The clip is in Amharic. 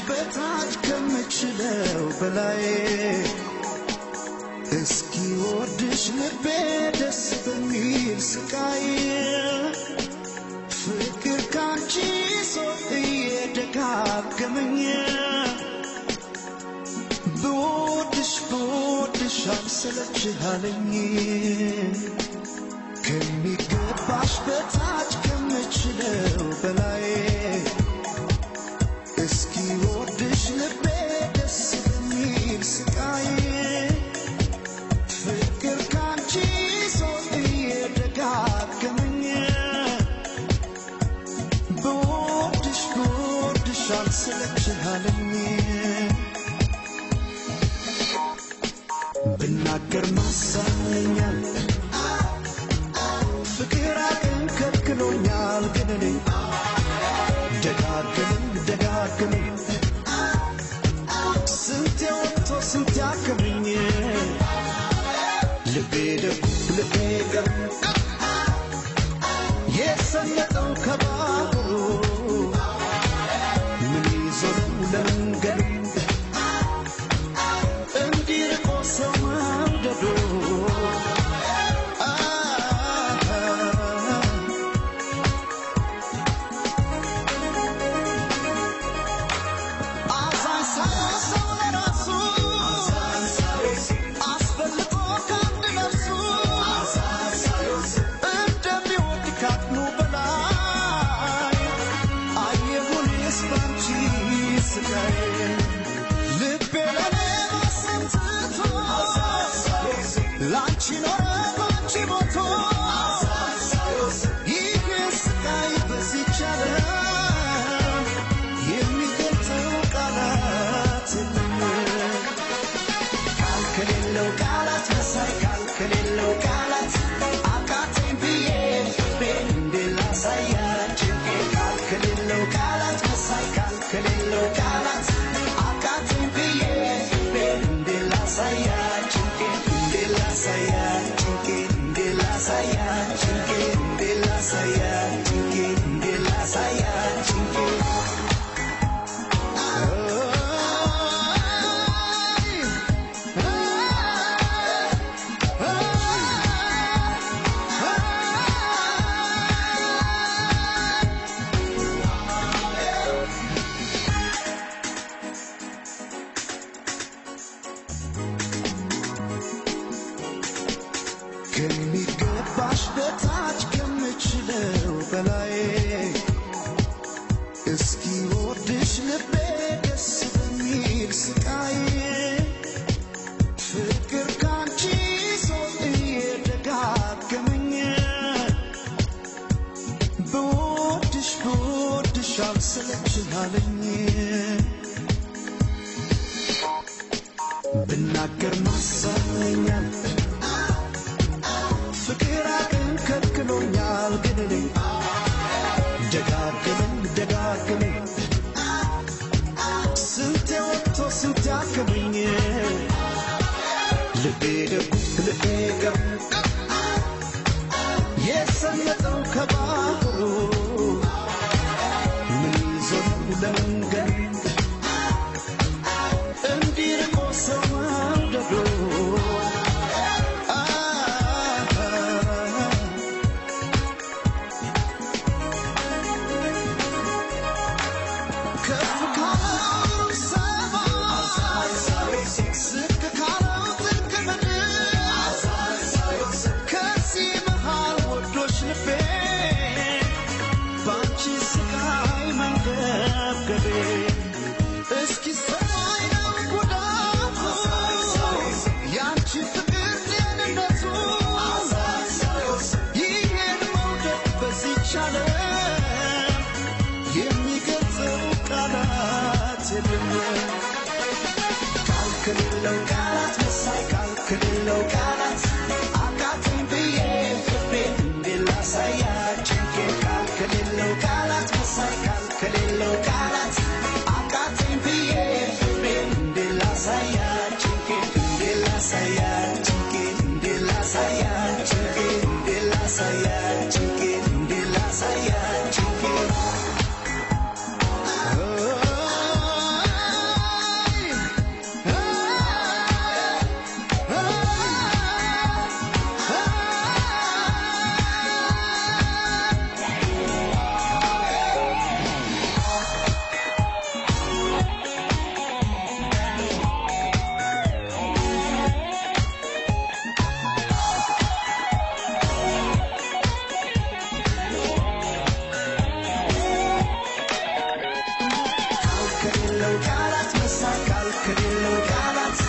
በታች ከምችለው በላይ እስኪ ወድሽ ልቤ ደስ በሚል ስቃይ ፍቅር ካንቺ ሰው እየደጋገመኝ ብወድሽ አልሰለችሃለኝ ከሚገባሽ በታች ከምችለው በላይ እስኪ ወድሽ ልቤ ደስ በሚል ስቃይ ፍቅር ካንቺ ሰው እየደጋገመኝ ብወድሽ አልሰለችሃለኝ ብናገር ማሳመኛል ፍቅር አልከልክሎኛል ግን እኔ ደጋግመኝ ስንት ወጥቶ ስንት ያከመኝ ልቤ ደጉ ልቤ ገብ የሰነጠው ከባህሩ ምን ይዞ ነው ለመንገዱ እንዲርቆ ሰው መውደዱ ከሚገባሽ በታች ከምችለው በላይ እስኪ ወድሽ ልቤ ደስ በሚል ስቃይ ፍቅር ካንቺ ሰው እየደጋገመኝ ብወድሽ አልሰለችሃለኝ ብናገር ማሳመኛል ፍቅር አልከልክሎኛል ግን እኔ ደጋግመኝ ስንት ወጥቶ ስንት ያከመኝ ልቤ ደጉ ልቤ ገብ የሰነጠው ከባህሩ ምን ይዞ ነው ለመንገዱ እንዲርቆ ሰው መውደዱ ከሌለው ቃላት መሳቃል ከሌለው ቃላት